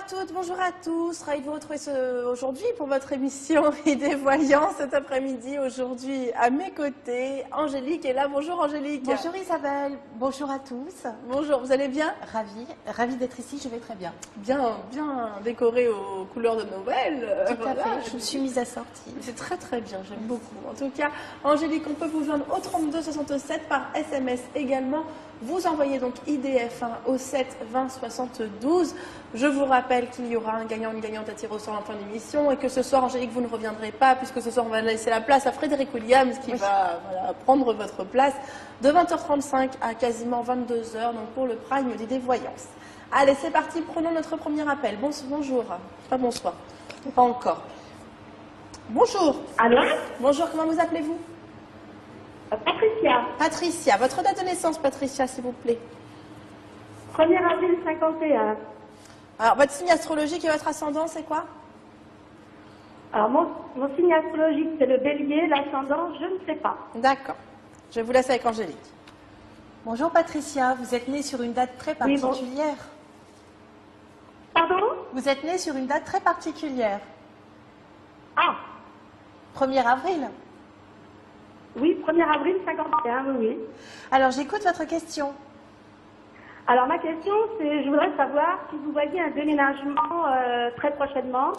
toutes, bonjour à tous. Ravi de vous retrouver aujourd'hui pour votre émission Idées Voyants cet après-midi. Aujourd'hui, à mes côtés, Angélique est là. Bonjour Angélique. Bonjour Isabelle, bonjour à tous. Bonjour, vous allez bien? Ravie d'être ici, je vais très bien. Bien décorée aux couleurs de Noël. Tout à fait, je me suis mise à sortir. C'est très très bien, j'aime beaucoup. En tout cas, Angélique, on peut vous joindre au 32 67 par SMS également. Vous envoyez donc IDF1 au 7 20 72. Je vous rappelle qu'il y aura un gagnant, une gagnante à tirer au sort en fin d'émission et que ce soir, Angélique, vous ne reviendrez pas puisque ce soir, on va laisser la place à Frédéric Williams qui va prendre votre place de 20h35 à quasiment 22h donc pour le prime d'Idées Voyance. Allez, c'est parti, prenons notre premier appel. Bonjour, pas bonsoir, pas encore. Bonjour. Allô? Bonjour, comment vous appelez-vous? Patricia. Patricia, votre date de naissance, Patricia, s'il vous plaît. 1er avril 51. Alors, votre signe astrologique et votre ascendant, c'est quoi? Alors, mon signe astrologique, c'est le bélier, l'ascendant, je ne sais pas. D'accord. Je vous laisse avec Angélique. Bonjour Patricia, vous êtes née sur une date très particulière. Pardon? Vous êtes née sur une date très particulière. Ah, 1er avril. oui, 1er avril 51, oui. Alors j'écoute votre question. Alors, ma question, c'est, je voudrais savoir si vous voyez un déménagement très prochainement,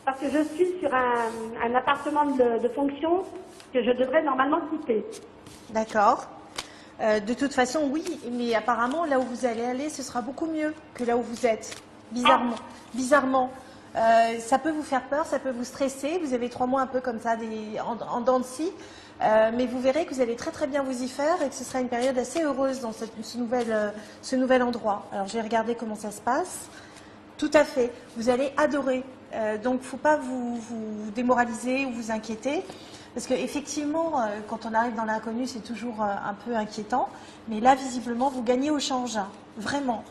parce que je suis sur un appartement de fonction que je devrais normalement quitter. D'accord. De toute façon, oui, mais apparemment, là où vous allez aller, ce sera beaucoup mieux que là où vous êtes. Bizarrement. Bizarrement. Ça peut vous faire peur, ça peut vous stresser. Vous avez 3 mois un peu comme ça, en dents de scie. Mais vous verrez que vous allez très très bien vous y faire et que ce sera une période assez heureuse dans ce nouvel endroit. Alors, je vais regarder comment ça se passe. Tout à fait. Vous allez adorer. Donc, il ne faut pas vous démoraliser ou vous inquiéter. Parce qu'effectivement, quand on arrive dans l'inconnu, c'est toujours un peu inquiétant. Mais là, visiblement, vous gagnez au change. Vraiment.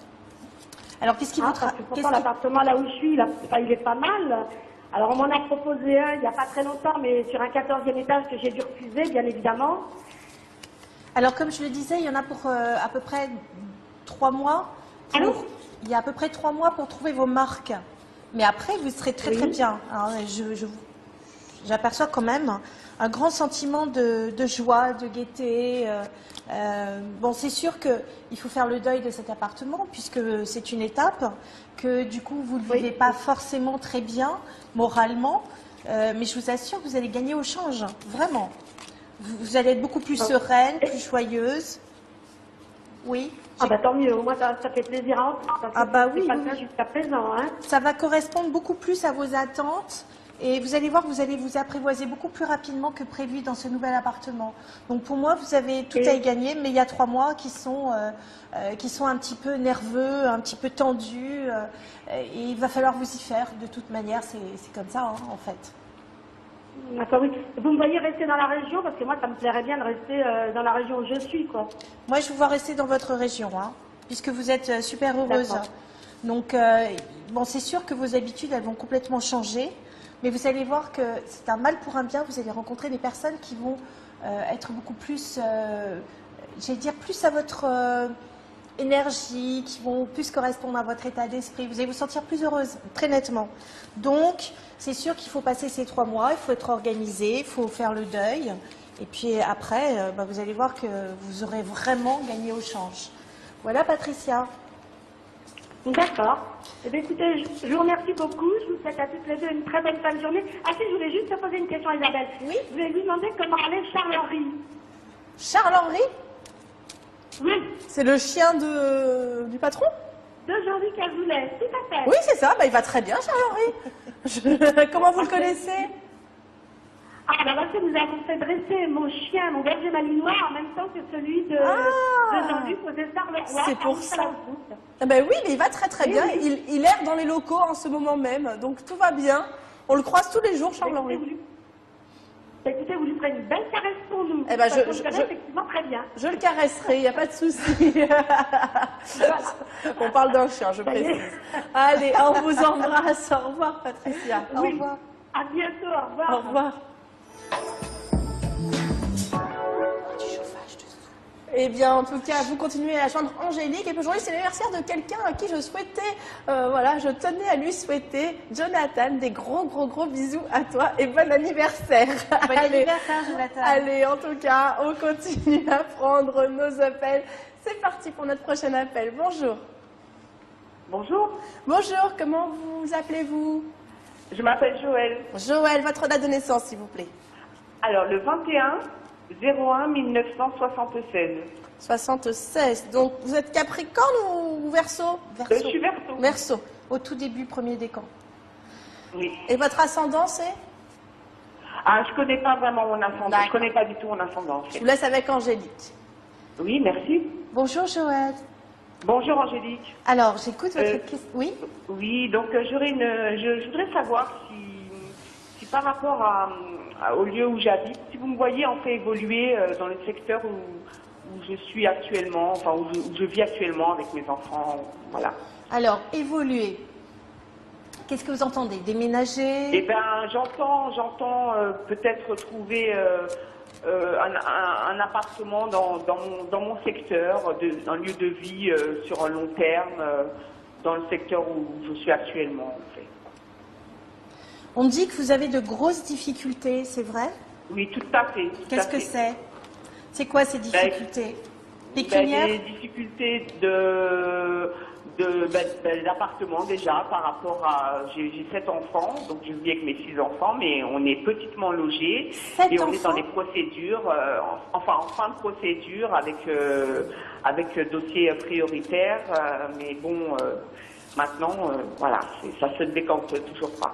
Alors, qu'est-ce qui vous Parce que pourtant, l'appartement là où je suis, il est pas mal. Alors, on m'en a proposé un il n'y a pas très longtemps, mais sur un 14e étage que j'ai dû refuser, bien évidemment. Alors, comme je le disais, il y en a pour à peu près 3 mois. Allô? Il y a à peu près 3 mois pour trouver vos marques. Mais après, vous serez très très bien. Alors, j'aperçois quand même un grand sentiment de joie, de gaieté. Bon, c'est sûr qu'il faut faire le deuil de cet appartement puisque c'est une étape, que du coup vous ne le vivez pas forcément très bien moralement, mais je vous assure que vous allez gagner au change, vraiment. Vous allez être beaucoup plus sereine, plus joyeuse. Oui. Ah bah tant mieux, moi ça fait plaisir à entendre. Ah bah oui, c'est pas le cas jusqu'à présent, hein. Ça va correspondre beaucoup plus à vos attentes. Et vous allez voir que vous allez vous apprivoiser beaucoup plus rapidement que prévu dans ce nouvel appartement. Donc pour moi, vous avez tout à y gagner, mais il y a 3 mois qui sont un petit peu nerveux, un petit peu tendus. Et il va falloir vous y faire. De toute manière, c'est comme ça, hein, en fait. D'accord, oui. Vous me voyez rester dans la région, parce que moi, ça me plairait bien de rester dans la région où je suis, quoi. Moi, je vous vois rester dans votre région, hein, puisque vous êtes super heureuse. Donc, bon, c'est sûr que vos habitudes, elles vont complètement changer. Mais vous allez voir que c'est un mal pour un bien. Vous allez rencontrer des personnes qui vont être beaucoup plus, j'allais dire, plus à votre énergie, qui vont plus correspondre à votre état d'esprit. Vous allez vous sentir plus heureuse, très nettement. Donc, c'est sûr qu'il faut passer ces 3 mois, il faut être organisé, il faut faire le deuil. Et puis après, vous allez voir que vous aurez vraiment gagné au change. Voilà, Patricia. D'accord. Eh bien, écoutez, je vous remercie beaucoup. Je vous souhaite à toutes les deux une très bonne fin de journée. Ah si, je voulais juste te poser une question, Isabelle. Oui. Je voulais lui demander comment allait Charles-Henri. Charles-Henri? Oui. C'est le chien du patron? De Jean-Luc Azoulay, tout à fait. Oui, c'est ça. Bah, il va très bien, Charles-Henri. Comment vous le connaissez? Ah, bah parce que nous avons fait dresser mon chien, mon berger malinois, en même temps que celui de Jean-Luc au César Leroy. C'est pour ça. Ah ben oui, mais il va très très bien. Oui. Il erre dans les locaux en ce moment même, donc tout va bien. On le croise tous les jours, Charles-Henri. Écoutez, vous lui ferez une belle caresse pour nous. Eh ben, je connais effectivement très bien. Je le caresserai, il n'y a pas de souci. On parle d'un chien, je précise. Allez, on vous embrasse. Au revoir, Patricia. Oui. Au revoir. À bientôt, au revoir. Au revoir. Eh bien, en tout cas, vous continuez à joindre Angélique. Et puis aujourd'hui, c'est l'anniversaire de quelqu'un à qui je souhaitais, voilà, je tenais à lui souhaiter, Jonathan, des gros bisous à toi et bon anniversaire. Bon anniversaire, Jonathan. Allez, en tout cas, on continue à prendre nos appels. C'est parti pour notre prochain appel. Bonjour. Bonjour, Bonjour, comment vous appelez-vous? je m'appelle Joël. Joël, votre date de naissance, s'il vous plaît. Alors, le 21/01/1976. 76. Donc, vous êtes Capricorne ou Verseau? Je suis Verseau. Verseau. Au tout début, premier décan. Oui. Et votre ascendant, c'est? Ah, je connais pas vraiment mon ascendant. D'accord. Je connais pas du tout mon ascendant. Je vous laisse avec Angélique. Oui, merci. Bonjour Joël. Bonjour Angélique. Alors, j'écoute votre question. Oui. Oui, donc je voudrais savoir si par rapport au lieu où j'habite, si vous me voyez en fait évoluer dans le secteur où je suis actuellement, enfin où je vis actuellement avec mes enfants, voilà. Alors, évoluer. Qu'est-ce que vous entendez? Déménager? Eh ben, j'entends peut-être trouver un appartement dans mon secteur, un lieu de vie sur un long terme, dans le secteur où je suis actuellement, en fait. On me dit que vous avez de grosses difficultés, c'est vrai? Oui, tout à fait. Qu'est-ce que c'est? C'est quoi ces difficultés? Ben, Pécuniaires? des difficultés d'appartement déjà par rapport à... J'ai 7 enfants, donc je vis avec mes 6 enfants, mais on est petitement logés. 7 et on est enfants? dans des procédures, en fin de procédure avec dossier prioritaire, mais bon, maintenant, voilà, ça se décante toujours pas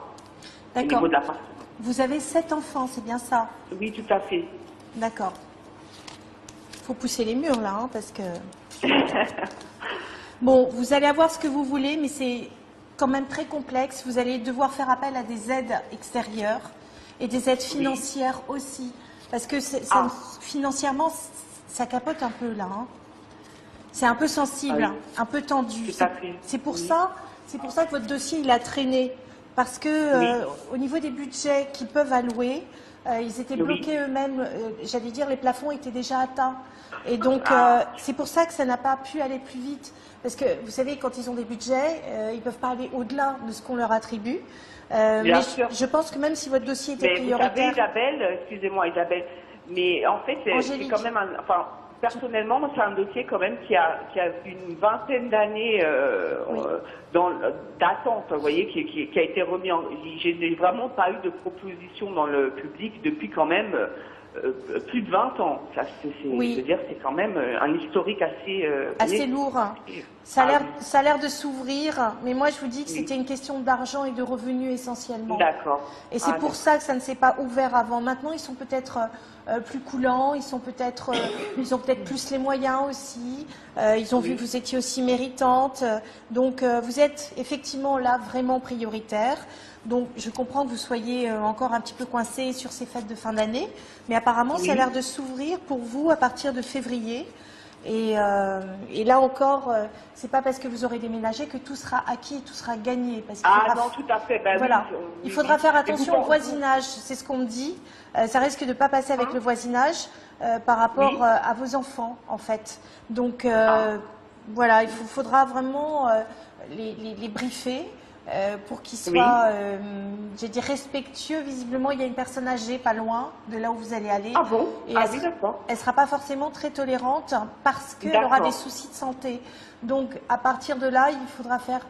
au D'accord. niveau de l'appartement. Vous avez 7 enfants, c'est bien ça? Oui, tout à fait. D'accord. Il faut pousser les murs là, hein, parce que... Bon, vous allez avoir ce que vous voulez, mais c'est quand même très complexe. Vous allez devoir faire appel à des aides extérieures et des aides financières aussi. Parce que financièrement, ça capote un peu là. Hein. C'est un peu sensible, un peu tendu. C'est pour ça que votre dossier il a traîné. Parce que au niveau des budgets qu'ils peuvent allouer, ils étaient bloqués eux-mêmes. J'allais dire, les plafonds étaient déjà atteints. Et donc, c'est pour ça que ça n'a pas pu aller plus vite. Parce que, vous savez, quand ils ont des budgets, ils ne peuvent pas aller au-delà de ce qu'on leur attribue. Mais je pense que même si votre dossier était prioritaire... Vous savez, Isabelle, excusez-moi Isabelle, mais en fait, c'est quand même enfin, personnellement, c'est un dossier quand même qui a une vingtaine d'années d'attente, vous voyez, qui a été remis en... Je n'ai vraiment pas eu de proposition dans le public depuis quand même... plus de 20 ans. Ça, je veux dire, c'est quand même un historique assez lourd. Ça a l'air de s'ouvrir, mais moi je vous dis que c'était une question d'argent et de revenus essentiellement. D'accord. Et c'est pour ça que ça ne s'est pas ouvert avant. Maintenant, ils sont peut-être plus coulants, ils ont peut-être plus les moyens aussi. Ils ont vu que vous étiez aussi méritante. Donc, vous êtes effectivement là vraiment prioritaire. Donc, je comprends que vous soyez encore un petit peu coincé sur ces fêtes de fin d'année, mais apparemment, ça a l'air de s'ouvrir pour vous à partir de février. Et là encore, c'est pas parce que vous aurez déménagé que tout sera acquis et tout sera gagné. Parce non, tout à fait. Ben, voilà. Oui, il faudra faire attention au voisinage, c'est ce qu'on me dit. Ça risque de ne pas passer avec le voisinage par rapport à vos enfants, en fait. Donc, voilà, il faudra vraiment les briefer. Pour qu'ils soient, j'ai dit respectueux. Visiblement, il y a une personne âgée pas loin de là où vous allez aller. Ah bon? Et oui, d'accord. elle ne sera pas forcément très tolérante parce qu'elle aura des soucis de santé. Donc, à partir de là, il faudra faire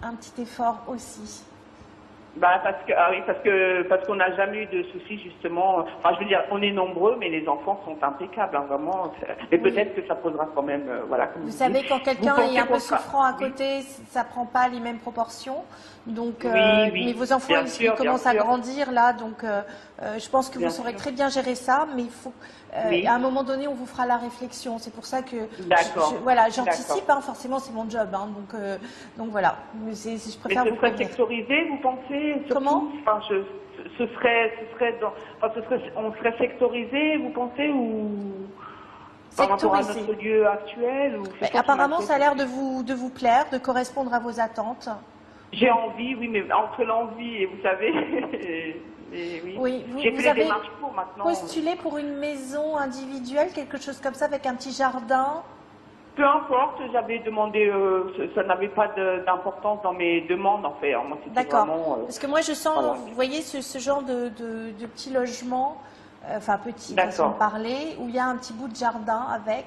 un petit effort aussi. Bah parce qu'on n'a jamais eu de soucis justement. Enfin, je veux dire, on est nombreux, mais les enfants sont impeccables, hein, vraiment. Mais peut-être que ça posera quand même, voilà. Comme vous savez, quand quelqu'un est un peu souffrant à côté, oui. ça prend pas les mêmes proportions. Donc, oui, mais vos enfants, ils commencent à grandir là, donc je pense que vous saurez très bien gérer ça, mais il faut, à un moment donné, on vous fera la réflexion. C'est pour ça que, voilà, j'anticipe, hein, forcément, c'est mon job, hein, donc voilà. Je préfère mais vous serait sectorisé, vous pensez surtout, comment? Enfin, on serait sectorisé, vous pensez, ou par rapport à notre lieu actuel ou apparemment, ça a l'air de vous plaire, de correspondre à vos attentes. J'ai envie, oui, mais entre l'envie et vous savez, Mais oui. Oui, J'ai vous fait les avez démarches pour maintenant. postulé pour une maison individuelle, quelque chose comme ça, avec un petit jardin. Peu importe, j'avais demandé, ça n'avait pas d'importance dans mes demandes en fait. Alors, moi, c'était D'accord. vraiment. Parce que moi, je sens, voilà. vous voyez, ce genre de petit logement, enfin petit, façon D'accord. de parler, où il y a un petit bout de jardin avec.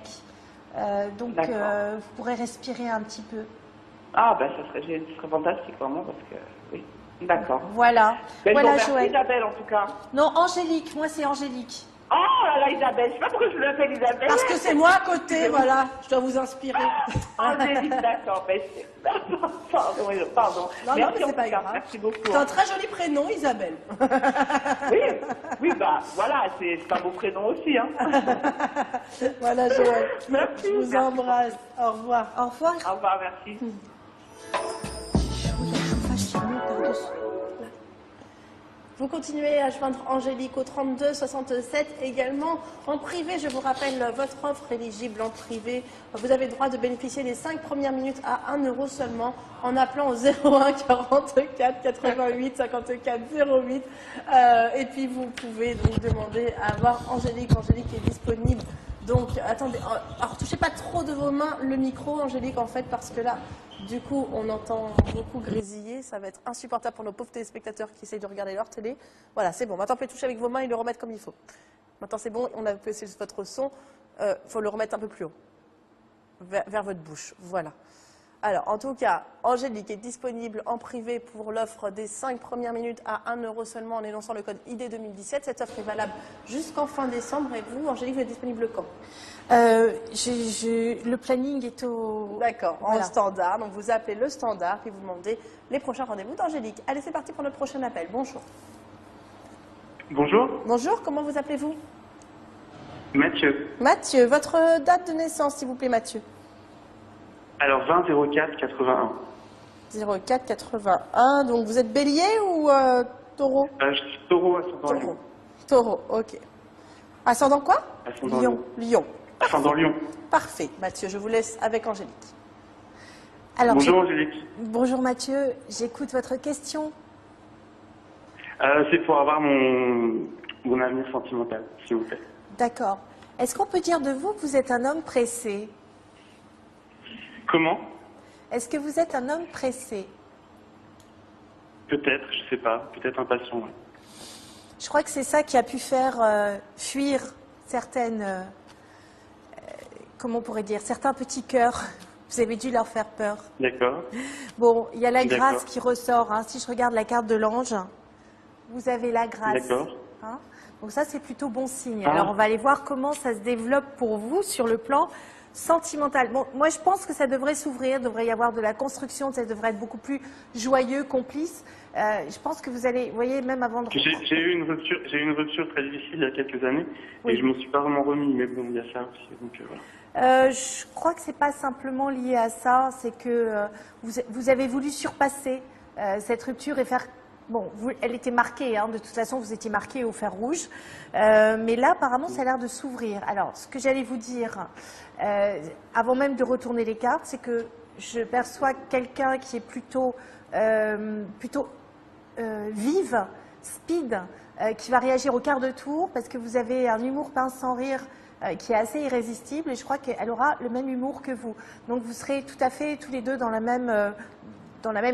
Donc, D'accord. vous pourrez respirer un petit peu. Ah, ben, ce serait fantastique vraiment parce que. Oui. D'accord. Voilà. Ben, Voilà, merci Joël. Isabelle en tout cas. Non, Angélique. Moi, c'est Angélique. Oh là là, Isabelle, je sais pas pourquoi je l'appelle Isabelle. Parce que c'est moi à côté, voilà. Je dois vous inspirer. Angélique, d'accord. Ben, pardon, pardon. Non, Merci mais en c'est tout pas cas, grave. merci beaucoup. C'est un très joli prénom, Isabelle. Oui, oui, bah voilà, c'est un beau prénom aussi. Hein. Voilà, Joël. Merci. Je vous embrasse. Au revoir. Au revoir. Au revoir, merci. Vous continuez à joindre Angélique au 32 67 également. En privé, je vous rappelle votre offre éligible en privé. Vous avez le droit de bénéficier des 5 premières minutes à 1 euro seulement en appelant au 01 44 88 54 08. Et puis vous pouvez donc demander à voir Angélique. Angélique est disponible. Donc attendez, alors touchez pas trop de vos mains le micro, Angélique, en fait, parce que là, du coup, on entend beaucoup grésiller. Ça va être insupportable pour nos pauvres téléspectateurs qui essayent de regarder leur télé. Voilà, c'est bon. Maintenant, vous pouvez toucher avec vos mains et le remettre comme il faut. Maintenant, c'est bon. On a baissé votre son. Il faut le remettre un peu plus haut, vers votre bouche. Voilà. Alors, en tout cas, Angélique est disponible en privé pour l'offre des 5 premières minutes à 1 euro seulement en énonçant le code ID 2017. Cette offre est valable jusqu'en fin décembre. Et vous, Angélique, vous êtes disponible quand? Le planning est au... D'accord, en Voilà. standard. Donc, vous appelez le standard puis vous demandez les prochains rendez-vous d'Angélique. Allez, c'est parti pour notre prochain appel. Bonjour. Bonjour, Bonjour, comment vous appelez-vous? Mathieu. Mathieu, votre date de naissance, s'il vous plaît, Mathieu. Alors 20 04 81. 04 81. Donc, vous êtes bélier ou taureau? Je suis taureau, ascendant Lion. Taureau, ok. Ascendant quoi? Ascendant Lion. Lion. Lion. Ascendant Lion. Parfait. Mathieu, je vous laisse avec Angélique. Alors, Bonjour Angélique. bonjour Mathieu, j'écoute votre question. C'est pour avoir mon avenir sentimental, s'il vous plaît. D'accord. Est-ce qu'on peut dire de vous que vous êtes un homme pressé? Comment? Est-ce que vous êtes un homme pressé? Peut-être, je sais pas. Peut-être impatient, ouais. Je crois que c'est ça qui a pu faire fuir certaines, comment on pourrait dire, certains petits cœurs. Vous avez dû leur faire peur. D'accord. Bon, il y a la D'accord. grâce qui ressort. Hein. Si je regarde la carte de l'ange, vous avez la grâce. D'accord. Hein. Donc ça, c'est plutôt bon signe. Ah. Alors, on va aller voir comment ça se développe pour vous sur le plan sentimental. Bon, moi, je pense que ça devrait s'ouvrir, devrait y avoir de la construction, ça devrait être beaucoup plus joyeux, complice. Je pense que vous allez, vous voyez, même avant de... J'ai eu une rupture très difficile il y a quelques années Oui. et je m'en suis pas vraiment remis, mais bon, il y a ça aussi. Donc, voilà. Je crois que c'est pas simplement lié à ça, c'est que vous avez voulu surpasser cette rupture et faire... Bon, elle était marquée, hein, de toute façon, vous étiez marqué au fer rouge. Mais là, apparemment, ça a l'air de s'ouvrir. Alors, ce que j'allais vous dire, avant même de retourner les cartes, c'est que je perçois quelqu'un qui est plutôt vive, speed, qui va réagir au quart de tour, parce que vous avez un humour pince sans rire qui est assez irrésistible, et je crois qu'elle aura le même humour que vous. Donc, vous serez tout à fait tous les deux dans la même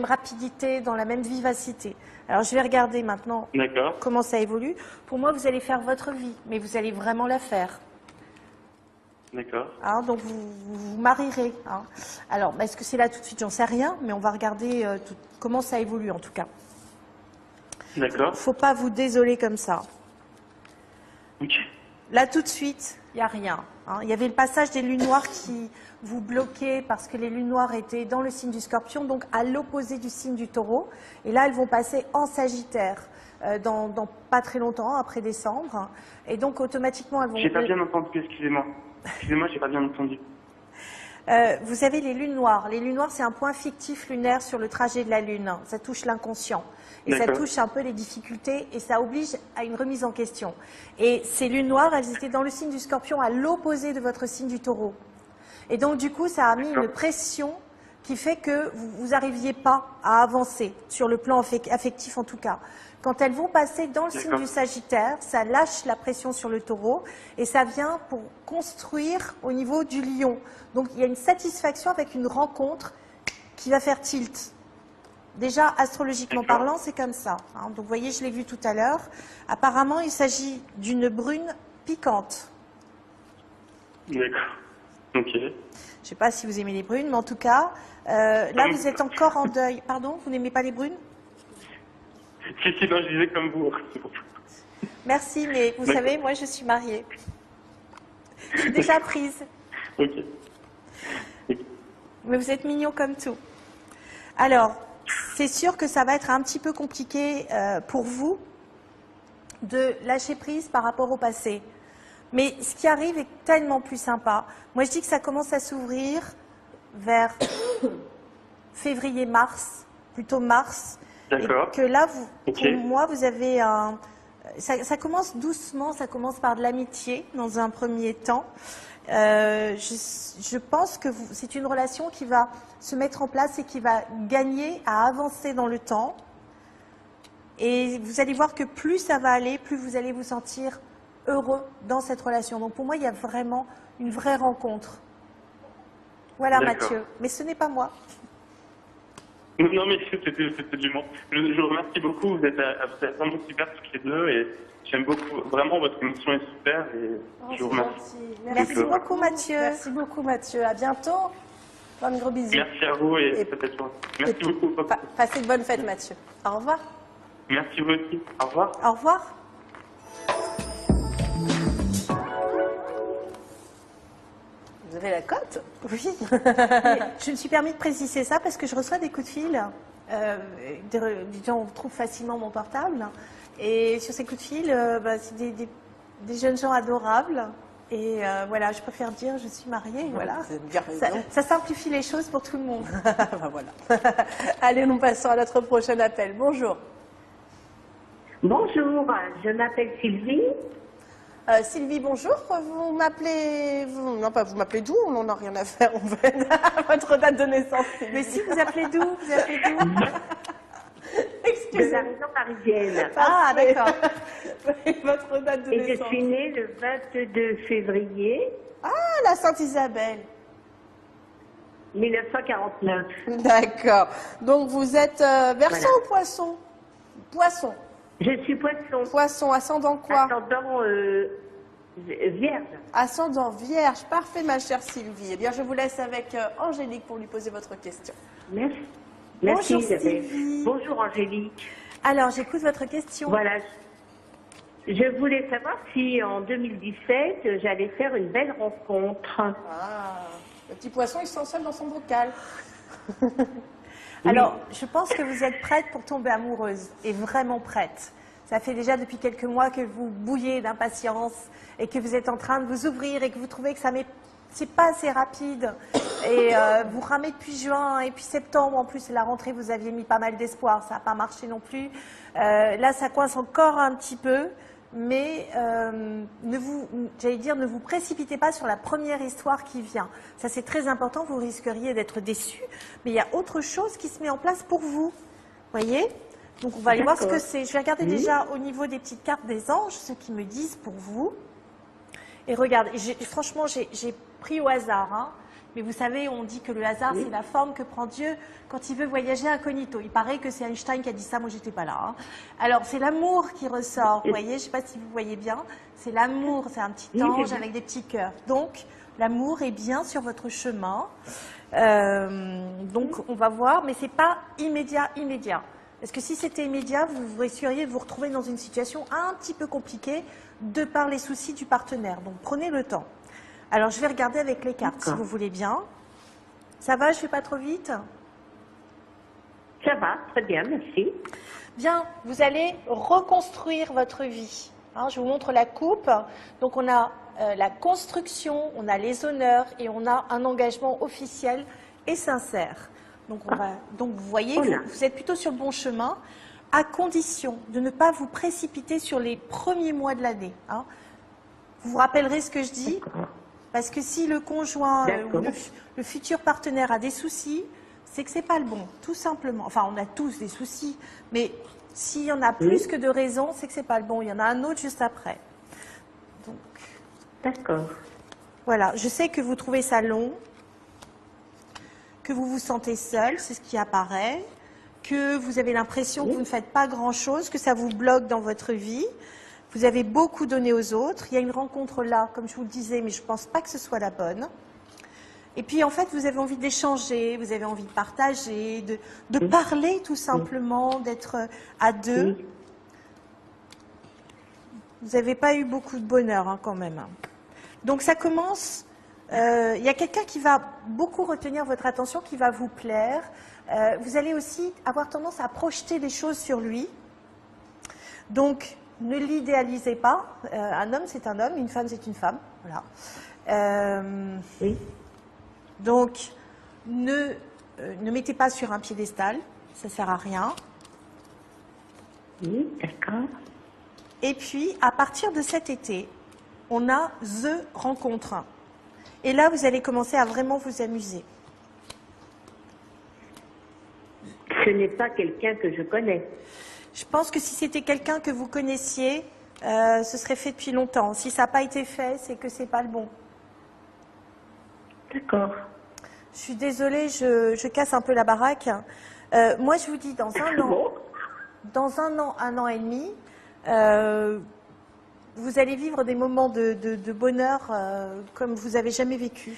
rapidité, dans la même vivacité. Alors, je vais regarder maintenant D'accord. comment ça évolue. Pour moi, vous allez faire votre vie, mais vous allez vraiment la faire. D'accord. Hein, donc, vous vous marierez. Hein. Alors, est-ce que c'est là tout de suite? J'en sais rien, mais on va regarder comment ça évolue en tout cas. D'accord. Il ne faut pas vous désoler comme ça. Ok. Là, tout de suite, il n'y a rien. Hein. Il y avait le passage des lunes noires qui vous bloquaient parce que les lunes noires étaient dans le signe du Scorpion, donc à l'opposé du signe du Taureau. Et là, elles vont passer en Sagittaire dans pas très longtemps, après décembre. Et donc, automatiquement, elles vont... J'ai pas bien entendu, excusez-moi. Excusez-moi, j'ai pas bien entendu. Vous avez les lunes noires. Les lunes noires, c'est un point fictif lunaire sur le trajet de la Lune. Ça touche l'inconscient. Et ça touche un peu les difficultés et ça oblige à une remise en question. Et ces lunes noires, elles étaient dans le signe du Scorpion à l'opposé de votre signe du Taureau. Et donc, du coup, ça a mis une pression qui fait que vous n'arriviez pas à avancer, sur le plan affectif en tout cas. Quand elles vont passer dans le signe du Sagittaire, ça lâche la pression sur le Taureau et ça vient pour construire au niveau du Lion. Donc il y a une satisfaction avec une rencontre qui va faire tilt. Déjà, astrologiquement parlant, c'est comme ça. Hein. Donc vous voyez, je l'ai vu tout à l'heure. Apparemment, il s'agit d'une brune piquante. D'accord. Ok. Je ne sais pas si vous aimez les brunes, mais en tout cas, là, vous êtes encore en deuil. Pardon, vous n'aimez pas les brunes? Si, non, je disais comme vous. Merci, mais vous savez, moi, je suis mariée. Je suis déjà prise. Ok. Mais vous êtes mignon comme tout. Alors, c'est sûr que ça va être un petit peu compliqué pour vous de lâcher prise par rapport au passé. Mais ce qui arrive est tellement plus sympa. Moi, je dis que ça commence à s'ouvrir vers février-mars, plutôt mars. D'accord. Et que là, pour Ok. moi, vous avez un... Ça commence doucement, ça commence par de l'amitié dans un premier temps. Je pense que c'est une relation qui va se mettre en place et qui va gagner à avancer dans le temps. Et vous allez voir que plus ça va aller, plus vous allez vous sentir heureux dans cette relation. Donc pour moi, il y a vraiment une vraie rencontre. Voilà, D'accord. Mathieu. Mais ce n'est pas moi. Non, mais c'était du monde. Je vous remercie beaucoup. Vous êtes vraiment super toutes les deux et j'aime beaucoup. Vraiment, votre émission est super et je vous remercie. Merci beaucoup, Mathieu. Merci beaucoup, Mathieu. À bientôt. Plein de gros bisous. Merci à vous et peut-être toi. Merci beaucoup. Passez de bonnes fêtes, Mathieu. Au revoir. Merci vous aussi. Au revoir. Au revoir. Vous avez la cote? Oui. Je me suis permis de préciser ça parce que je reçois des coups de fil. Des gens trouvent facilement mon portable. Et sur ces coups de fil, c'est des jeunes gens adorables. Et voilà, je préfère dire je suis mariée. Voilà. Ça simplifie les choses pour tout le monde. Ben voilà. Allez, nous passons à notre prochain appel. Bonjour. Bonjour, je m'appelle Sylvie. Sylvie, bonjour. Vous m'appelez... Non, pas vous m'appelez d'où? On n'en a rien à faire, en fait. Votre date de naissance, Sylvie. Mais si, vous appelez d'où? Vous appelez d'où? De la Excusez-moi. région parisienne. Ah, d'accord. Votre date de Et je naissance. suis née le 22 février Ah, la Sainte-Isabelle. 1949. D'accord. Donc, vous êtes Verseau Voilà. ou Poisson? Poisson. Je suis poisson, Poisson, ascendant quoi? ascendant vierge. Ascendant Vierge. Parfait, ma chère Sylvie. Eh bien, je vous laisse avec Angélique pour lui poser votre question. Merci. Bonjour, Merci Isabelle. Sylvie. Bonjour Angélique. Alors, j'écoute votre question. Voilà. Je voulais savoir si en 2017, j'allais faire une belle rencontre. Ah, le petit poisson, il se sent seul dans son bocal. Alors, je pense que vous êtes prête pour tomber amoureuse, et vraiment prête. Ça fait déjà depuis quelques mois que vous bouillez d'impatience et que vous êtes en train de vous ouvrir et que vous trouvez que c'est pas assez rapide. Et vous ramez depuis juin et puis septembre, en plus, la rentrée, vous aviez mis pas mal d'espoir, ça n'a pas marché non plus. Là, ça coince encore un petit peu. Mais ne vous précipitez pas sur la première histoire qui vient. Ça, c'est très important, vous risqueriez d'être déçu. Mais il y a autre chose qui se met en place pour vous. Voyez? Donc, on va aller voir ce que c'est. Je vais regarder déjà au niveau des petites cartes des anges, ce qu'ils me disent pour vous. Et regardez, franchement, j'ai pris au hasard. Hein. Mais vous savez, on dit que le hasard, c'est la forme que prend Dieu quand il veut voyager incognito. Il paraît que c'est Einstein qui a dit ça, moi j'étais pas là. Hein. Alors, c'est l'amour qui ressort, vous voyez, je sais pas si vous voyez bien. C'est l'amour, c'est un petit ange avec des petits cœurs. Donc, l'amour est bien sur votre chemin. Donc, on va voir, mais c'est pas immédiat. Parce que si c'était immédiat, vous risqueriez de vous retrouver dans une situation un petit peu compliquée de par les soucis du partenaire. Donc, prenez le temps. Alors, je vais regarder avec les cartes, si vous voulez bien. Ça va, je fais pas trop vite? Ça va, très bien, merci. Bien, vous allez reconstruire votre vie. Hein, je vous montre la coupe. Donc, on a la construction, on a les honneurs et on a un engagement officiel et sincère. Donc, donc vous voyez, vous êtes plutôt sur le bon chemin, à condition de ne pas vous précipiter sur les premiers mois de l'année. Hein. Vous vous rappellerez ce que je dis? Parce que si le conjoint ou le futur partenaire a des soucis, c'est que c'est pas le bon, tout simplement. Enfin, on a tous des soucis, mais s'il y en a plus que de raisons, c'est que c'est pas le bon. Il y en a un autre juste après. Donc, D'accord. voilà, je sais que vous trouvez ça long, que vous vous sentez seul, c'est ce qui apparaît, que vous avez l'impression que vous ne faites pas grand-chose, que ça vous bloque dans votre vie. Vous avez beaucoup donné aux autres. Il y a une rencontre là, comme je vous le disais, mais je ne pense pas que ce soit la bonne. Et puis, en fait, vous avez envie d'échanger, vous avez envie de partager, de parler tout simplement, d'être à deux. Vous n'avez pas eu beaucoup de bonheur hein, quand même. Donc, ça commence... Il y a quelqu'un qui va beaucoup retenir votre attention, qui va vous plaire. Vous allez aussi avoir tendance à projeter des choses sur lui. Donc, ne l'idéalisez pas. Un homme, c'est un homme. Une femme, c'est une femme. Voilà. Donc, ne mettez pas sur un piédestal. Ça ne sert à rien. Oui, d'accord. Et puis, à partir de cet été, on a The Rencontre. Et là, vous allez commencer à vraiment vous amuser. Ce n'est pas quelqu'un que je connais. Je pense que si c'était quelqu'un que vous connaissiez, ce serait fait depuis longtemps. Si ça n'a pas été fait, c'est que ce n'est pas le bon. D'accord. Je suis désolée, je casse un peu la baraque. Moi, je vous dis, dans un an et demi, vous allez vivre des moments de bonheur comme vous n'avez jamais vécu.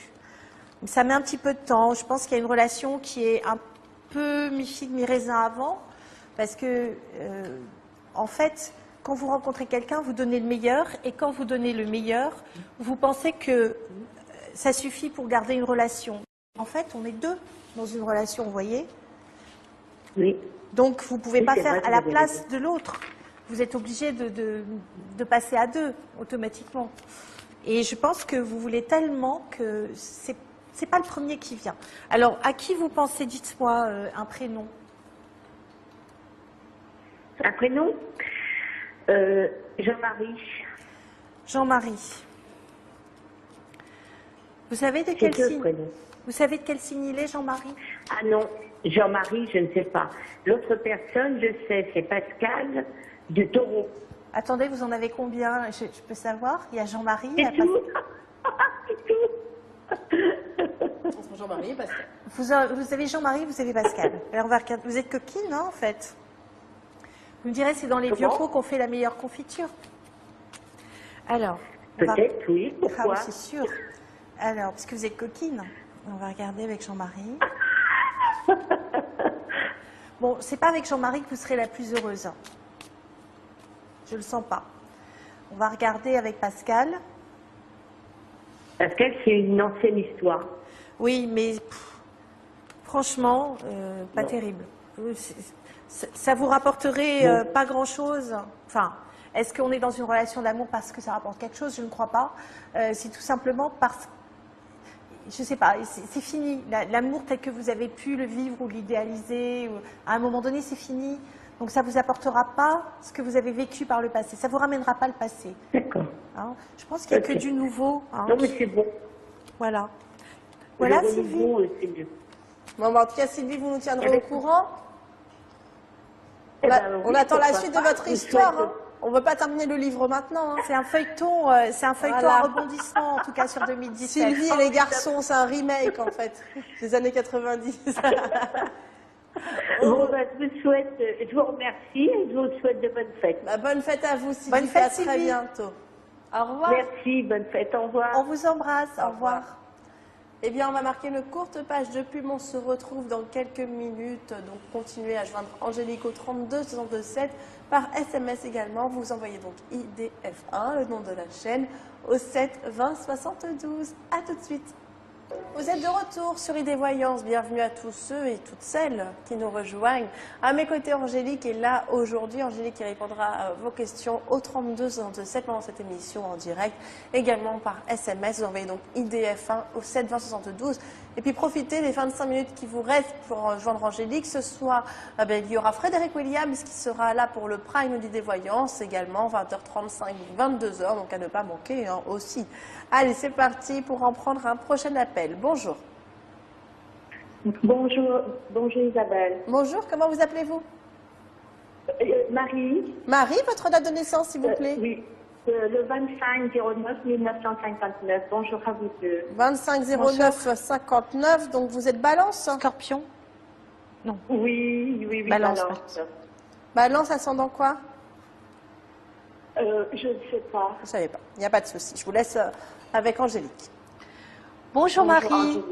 Ça met un petit peu de temps. Je pense qu'il y a une relation qui est un peu mi-figue, mi-raisin avant. Parce que, en fait, quand vous rencontrez quelqu'un, vous donnez le meilleur. Et quand vous donnez le meilleur, vous pensez que ça suffit pour garder une relation. En fait, on est deux dans une relation, vous voyez. Oui. Donc, vous ne pouvez pas c'est faire vrai, à la vous avez place raison. de l'autre. Vous êtes obligé de passer à deux, automatiquement. Et je pense que vous voulez tellement que c'est pas le premier qui vient. Alors, à qui vous pensez, dites-moi un prénom. Un prénom Jean-Marie. Jean-Marie. Vous savez de C'est quel deux signe prénoms. Vous savez de quel signe il est, Jean-Marie? Ah non, Jean-Marie, je ne sais pas. L'autre personne, je sais, c'est Pascal du Taureau. Attendez, vous en avez combien? Je peux savoir? Il y a Jean-Marie. il y a C'est tout. C'est tout. Entre Jean-Marie et Pascal. Vous avez Jean-Marie, vous avez Pascal. Alors on va regarder. Vous êtes coquine, hein, en fait. Vous me direz, c'est dans les vieux Comment pots qu'on fait la meilleure confiture. Alors, on va- Peut-être, oui. Ah oui, Pourquoi c'est sûr. Alors, parce que vous êtes coquine, on va regarder avec Jean-Marie. Bon, c'est pas avec Jean-Marie que vous serez la plus heureuse. Je le sens pas. On va regarder avec Pascal. Pascal, c'est une ancienne histoire. Oui, mais franchement, pas Non. terrible. Ça vous rapporterait Bon. pas grand-chose. Enfin, est-ce qu'on est dans une relation d'amour parce que ça rapporte quelque chose? Je ne crois pas. C'est tout simplement parce que, je sais pas, c'est fini. L'amour tel que vous avez pu le vivre ou l'idéaliser, à un moment donné, c'est fini. Donc ça vous apportera pas ce que vous avez vécu par le passé. Ça vous ramènera pas le passé. D'accord. Hein. Je pense qu'il n'y a que Ok. du nouveau. Hein. Non, mais c'est bon. Voilà. Voilà, Le Sylvie. renouveau, c'est mieux. Bon, bah, en tout cas, Sylvie, vous nous tiendrez Eh au ben, courant. Eh ben, On oui, attend la pourquoi suite pas. de votre Je histoire. souhaite- Hein. On ne veut pas terminer le livre maintenant. Hein. C'est un feuilleton, Voilà. à rebondissement, en tout cas sur 2017. Sylvie et les garçons, c'est un remake en fait, des années 90. Bon, bah, je vous remercie et je vous souhaite de bonnes fêtes. Bah, bonne fête à vous, Sylvie. Bonne fête, à très Sylvie. bientôt. Au revoir. Merci, bonne fête, au revoir. On vous embrasse, au revoir. Eh bien, on va marquer une courte page de pub. On se retrouve dans quelques minutes. Donc, continuez à joindre Angélique au 32 67 par SMS également. Vous envoyez donc IDF1, le nom de la chaîne, au 7 20 72. À tout de suite. Vous êtes de retour sur ID Voyance. Bienvenue à tous ceux et toutes celles qui nous rejoignent. À mes côtés, Angélique est là aujourd'hui. Angélique qui répondra à vos questions au 32 67 pendant cette émission en direct. Également par SMS. Vous envoyez donc IDF1 au 7 20 72. Et puis profitez des 25 minutes qui vous restent pour rejoindre Angélique. Ce soir, il y aura Frédéric Williams qui sera là pour le Prime d'ID Voyance. Également 20h35, 22h. Donc à ne pas manquer aussi. Allez, c'est parti pour en prendre un prochain appel. Bonjour. Bonjour, bonjour Isabelle. Bonjour, comment vous appelez-vous? Marie. Marie, votre date de naissance, s'il vous plaît? Oui, le 25/09/1959. Bonjour à vous deux. 25/09/59, donc vous êtes Balance? Scorpion? Non. Oui, Balance. Balance, ascendant quoi? Je ne sais pas. Vous ne savez pas, il n'y a pas de souci. Je vous laisse avec Angélique. Bonjour Marie. Angélique.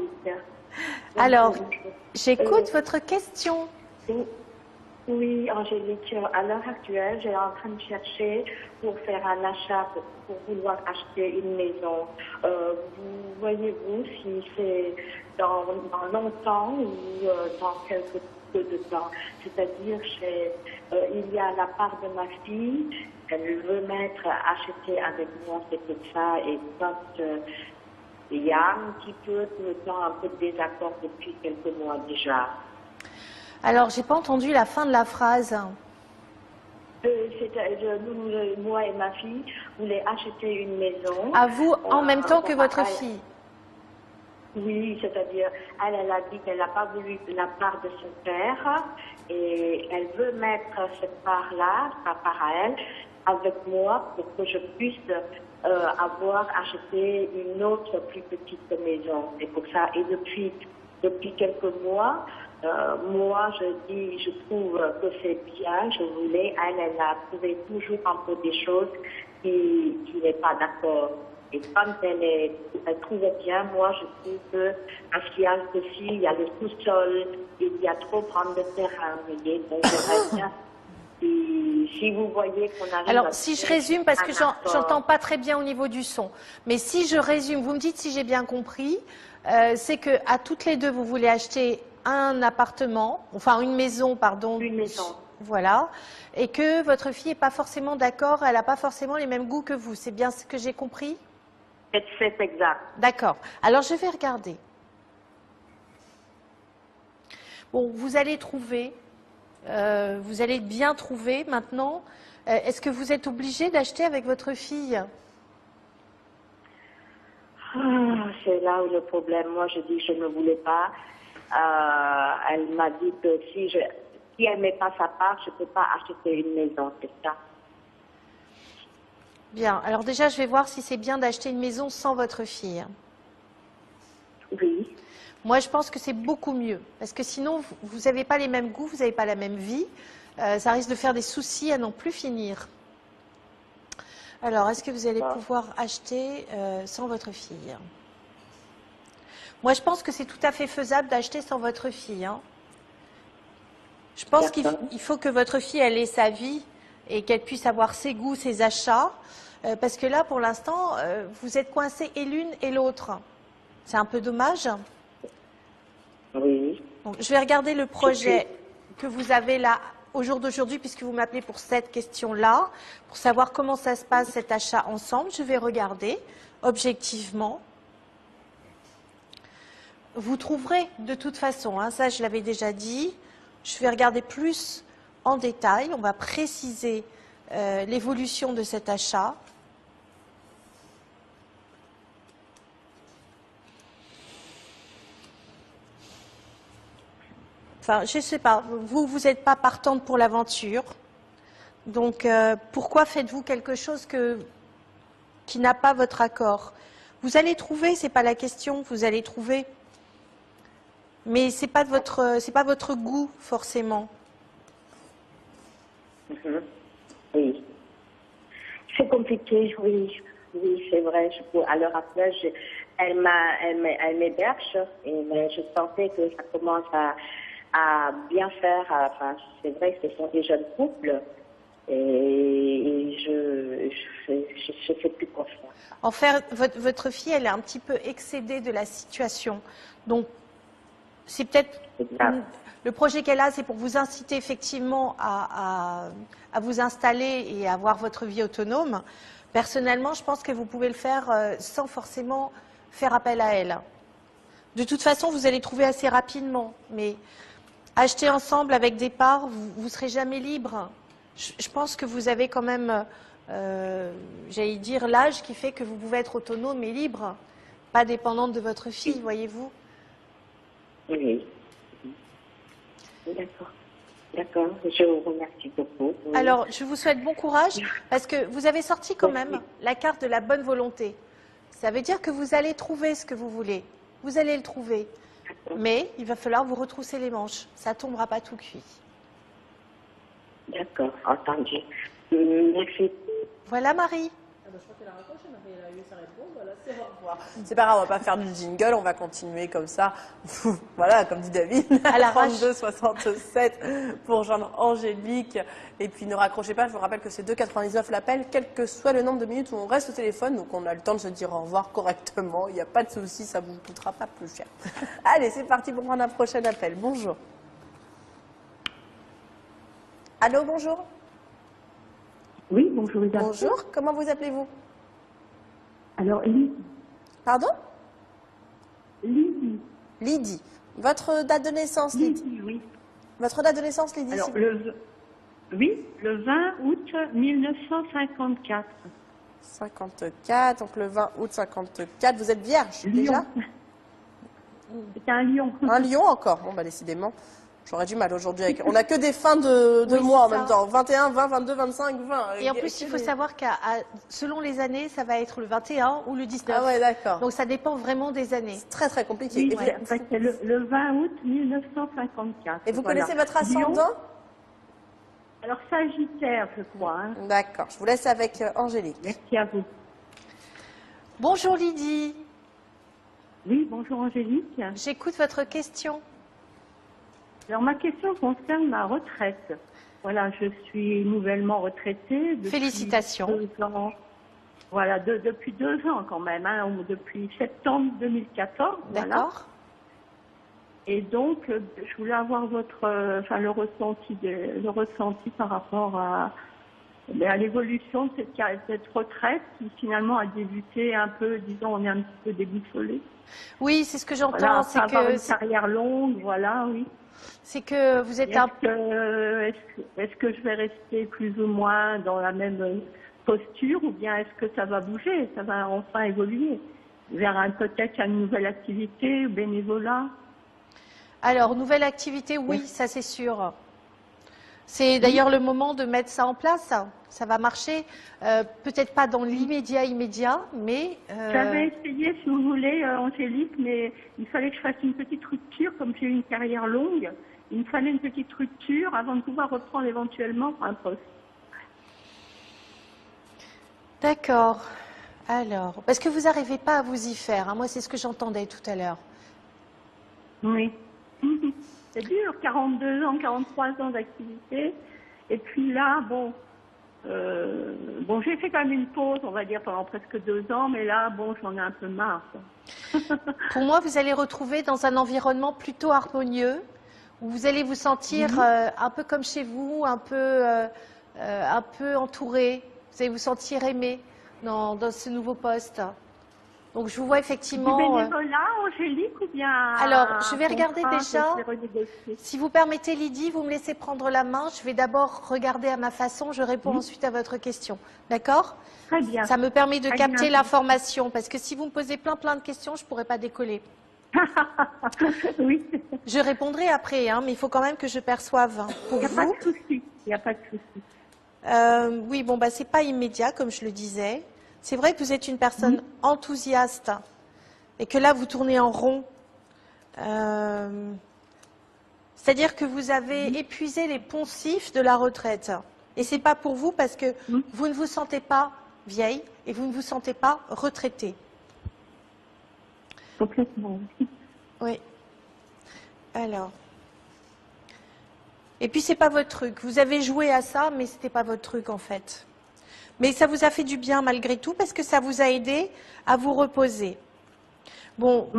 Alors, Bonjour. j'écoute votre question. Oui, Angélique, à l'heure actuelle, j'ai en train de chercher pour faire un achat, pour vouloir acheter une maison. Voyez-vous si c'est dans longtemps ou dans quelques peu de temps? C'est-à-dire, il y a la part de ma fille, elle veut acheter avec moi, c'est tout ça, et quand il y a un petit peu tout le temps un peu de désaccord depuis quelques mois déjà. Alors, j'ai pas entendu la fin de la phrase. Moi et ma fille voulaient acheter une maison. À vous, en même temps que votre fille? Oui, c'est-à-dire, elle a dit qu'elle n'a pas voulu la part de son père et elle veut mettre cette part-là, sa part à elle, avec moi pour que je puisse avoir acheté une autre plus petite maison. C'est pour ça. Et depuis quelques mois, moi, je trouve que c'est bien, je voulais, elle a trouvé toujours un peu des choses qui n'est pas d'accord. Et quand elle trouvait bien, moi, je trouve que, parce qu'il y a aussi, il y a le sous-sol, il y a trop grand de terrain, vous voyez, donc j'aimerais bien, si vous voyez qu'on arrive Alors, à si je trouver résume, parce que un accord. j'entends pas très bien au niveau du son, mais si je résume, vous me dites si j'ai bien compris, c'est que à toutes les deux, vous voulez acheter un appartement, enfin une maison, pardon. Une maison. Voilà. Et que votre fille n'est pas forcément d'accord, elle n'a pas forcément les mêmes goûts que vous. C'est bien ce que j'ai compris? C'est exact. D'accord. Alors, je vais regarder. Bon, vous allez trouver, vous allez bien trouver maintenant. Est-ce que vous êtes obligé d'acheter avec votre fille? C'est là où le problème. Moi, je dis que je ne voulais pas. Elle m'a dit que si elle ne met pas sa part, je ne peux pas acheter une maison, c'est ça. Bien. Alors déjà, je vais voir si c'est bien d'acheter une maison sans votre fille. Oui. Moi, je pense que c'est beaucoup mieux. Parce que sinon, vous n'avez pas les mêmes goûts, vous n'avez pas la même vie. Ça risque de faire des soucis à n'en plus finir. Alors, est-ce que vous allez pouvoir acheter sans votre fille? Moi, je pense que c'est tout à fait faisable d'acheter sans votre fille. Hein. Je pense qu'il faut que votre fille, elle ait sa vie et qu'elle puisse avoir ses goûts, ses achats. Parce que là, pour l'instant, vous êtes coincés et l'une et l'autre. C'est un peu dommage. Oui. Donc, je vais regarder le projet que vous avez là au jour d'aujourd'hui, puisque vous m'appelez pour cette question-là, pour savoir comment ça se passe, cet achat ensemble. Je vais regarder objectivement. Vous trouverez de toute façon, hein, ça je l'avais déjà dit, je vais regarder plus en détail, on va préciser l'évolution de cet achat. Enfin, je ne sais pas, vous n'êtes pas partante pour l'aventure, donc pourquoi faites-vous quelque chose qui n'a pas votre accord? Vous allez trouver, ce n'est pas la question, vous allez trouver. Mais ce n'est pas votre goût, forcément. Oui. C'est compliqué, oui. Oui, c'est vrai. À l'heure actuelle, elle m'héberge, mais je sentais que ça commence à bien faire. Enfin, c'est vrai que ce sont des jeunes couples. Et je ne fais plus confiance. En fait, votre fille, elle est un petit peu excédée de la situation. Donc, c'est peut-être le projet qu'elle a, c'est pour vous inciter effectivement à vous installer et à avoir votre vie autonome. Personnellement, je pense que vous pouvez le faire sans forcément faire appel à elle. De toute façon, vous allez trouver assez rapidement. Mais acheter ensemble avec des parts, vous ne serez jamais libre. Je pense que vous avez quand même, j'allais dire, l'âge qui fait que vous pouvez être autonome et libre, pas dépendante de votre fille, voyez-vous. Oui. D'accord. D'accord, je vous remercie beaucoup. Oui. Alors, je vous souhaite bon courage parce que vous avez sorti quand même la carte de la bonne volonté. Ça veut dire que vous allez trouver ce que vous voulez. Vous allez le trouver. Mais il va falloir vous retrousser les manches. Ça ne tombera pas tout cuit. D'accord, entendu. Merci. Voilà, Marie. Je crois qu'elle a raccroché, mais elle a eu sa réponse. Voilà, c'est au revoir. C'est pas grave, on va pas faire du jingle, on va continuer comme ça. Voilà, comme dit David, À l'arrache. 32 67 pour rejoindre Angélique. Et puis ne raccrochez pas, je vous rappelle que c'est 2,99 l'appel, quel que soit le nombre de minutes où on reste au téléphone. Donc on a le temps de se dire au revoir correctement. Il n'y a pas de souci, ça vous coûtera pas plus cher. Allez, c'est parti pour prendre un prochain appel. Bonjour. Allô, bonjour. Oui, bonjour Isabelle. Bonjour, comment vous appelez-vous? Alors, Lydie. Pardon? Lydie. Lydie. Votre date de naissance, Lydie? Lydie, oui. Votre date de naissance, Lydie? Alors, le 20 août 1954. 54, donc le 20 août 54. Vous êtes vierge, déjà? C'est un lion. Un lion encore? Bon, bah décidément, j'aurais du mal aujourd'hui. On n'a que des fins de Oui, mois en c'est même ça. temps. 21, 20, 22, 25, 20. Et en plus, il faut savoir qu'à selon les années, ça va être le 21 ou le 19. Ah ouais, d'accord. Donc ça dépend vraiment des années. C'est très très compliqué. Oui, Et vous, c'est le 20 août 1954. et vous Voilà. connaissez votre Lion. ascendant? Alors, Sagittaire, je crois. Hein. D'accord, je vous laisse avec Angélique. Merci à vous. Bonjour Lydie, Oui, bonjour Angélique. j'écoute votre question. Alors, ma question concerne ma retraite. Voilà, je suis nouvellement retraitée. Depuis Félicitations. 2 ans. Voilà, depuis 2 ans quand même, hein, ou depuis septembre 2014. Voilà. D'accord. Et donc, je voulais avoir le ressenti par rapport à l'évolution de cette retraite qui finalement a débuté un peu, disons, on est un petit peu déboussolé. Oui, c'est ce que j'entends. Voilà, c'est avoir que une carrière longue, voilà, oui. c'est que vous êtes un Est-ce que je vais rester plus ou moins dans la même posture ou bien est-ce que ça va bouger, ça va enfin évoluer vers peut-être une nouvelle activité, bénévolat? Alors, nouvelle activité, oui, ça c'est sûr. C'est d'ailleurs le moment de mettre ça en place. Ça va marcher, peut-être pas dans l'immédiat, mais... J'avais essayé, si vous voulez, Angélique, mais il fallait que je fasse une petite rupture, comme j'ai eu une carrière longue. Il me fallait une petite rupture avant de pouvoir reprendre éventuellement un poste. D'accord. Alors, parce que vous n'arrivez pas à vous y faire. Hein. Moi, c'est ce que j'entendais tout à l'heure. Oui. C'est dur, 42 ans, 43 ans d'activité. Et puis là, j'ai fait quand même une pause, on va dire, pendant presque 2 ans, mais là, j'en ai un peu marre. Pour moi, vous allez retrouver dans un environnement plutôt harmonieux, où vous allez vous sentir un peu comme chez vous, un peu entouré. Vous allez vous sentir aimé dans ce nouveau poste. Donc, je vous vois effectivement... Du bénévolat, Angélique, ou bien... Alors, je vais regarder déjà. renégocier. Si vous permettez, Lydie, vous me laissez prendre la main. Je vais d'abord regarder à ma façon. Je réponds ensuite à votre question. D'accord? Très bien. Ça me permet de Très capter bien. l'information. Parce que si vous me posez plein de questions, je ne pourrai pas décoller. Oui. Je répondrai après, hein, mais il faut quand même que je perçoive pour Il n'y a pas vous. de souci. Il n'y a pas de souci. Oui, c'est pas immédiat, comme je le disais. C'est vrai que vous êtes une personne enthousiaste et que là, vous tournez en rond. C'est-à-dire que vous avez épuisé les poncifs de la retraite. Et c'est pas pour vous parce que vous ne vous sentez pas vieille et vous ne vous sentez pas retraitée. Complètement. Oui. Alors. Et puis, c'est pas votre truc. Vous avez joué à ça, mais c'était pas votre truc, en fait. Mais ça vous a fait du bien, malgré tout, parce que ça vous a aidé à vous reposer. Bon.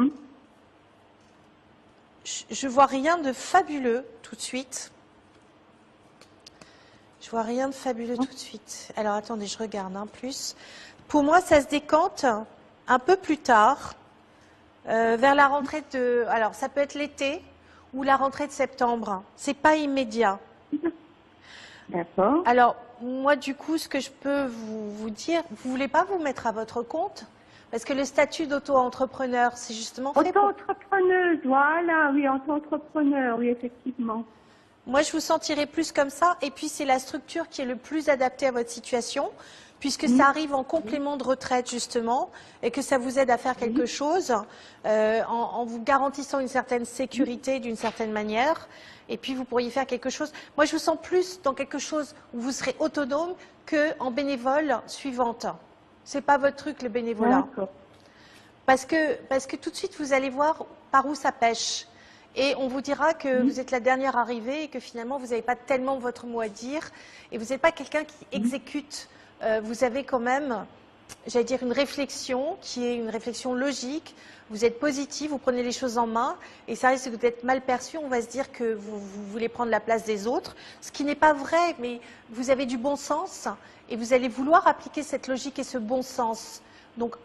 Je vois rien de fabuleux tout de suite. Je vois rien de fabuleux tout de suite. Alors, attendez, je regarde un plus. Pour moi, ça se décante un peu plus tard, vers la rentrée de... Alors, ça peut être l'été ou la rentrée de septembre. C'est pas immédiat. D'accord. Alors, moi, du coup, ce que je peux vous dire, vous voulez pas vous mettre à votre compte? Parce que le statut d'auto-entrepreneur, c'est justement fait pour... Auto-entrepreneuse, voilà, oui, auto-entrepreneur, oui, effectivement. Moi, je vous sentirais plus comme ça. Et puis, c'est la structure qui est le plus adaptée à votre situation, puisque ça arrive en complément de retraite, justement, et que ça vous aide à faire quelque chose en vous garantissant une certaine sécurité d'une certaine manière. Et puis, vous pourriez faire quelque chose. Moi, je vous sens plus dans quelque chose où vous serez autonome qu'en bénévole suivante. C'est pas votre truc, le bénévolat. Parce que tout de suite, vous allez voir par où ça pêche. Et on vous dira que vous êtes la dernière arrivée et que finalement, vous n'avez pas tellement votre mot à dire. Et vous n'êtes pas quelqu'un qui exécute. Vous avez quand même, j'allais dire, une réflexion qui est une réflexion logique. Vous êtes positif, vous prenez les choses en main. Et ça risque d'être mal perçu. On va se dire que vous voulez prendre la place des autres. Ce qui n'est pas vrai, mais vous avez du bon sens. Et vous allez vouloir appliquer cette logique et ce bon sens. Donc,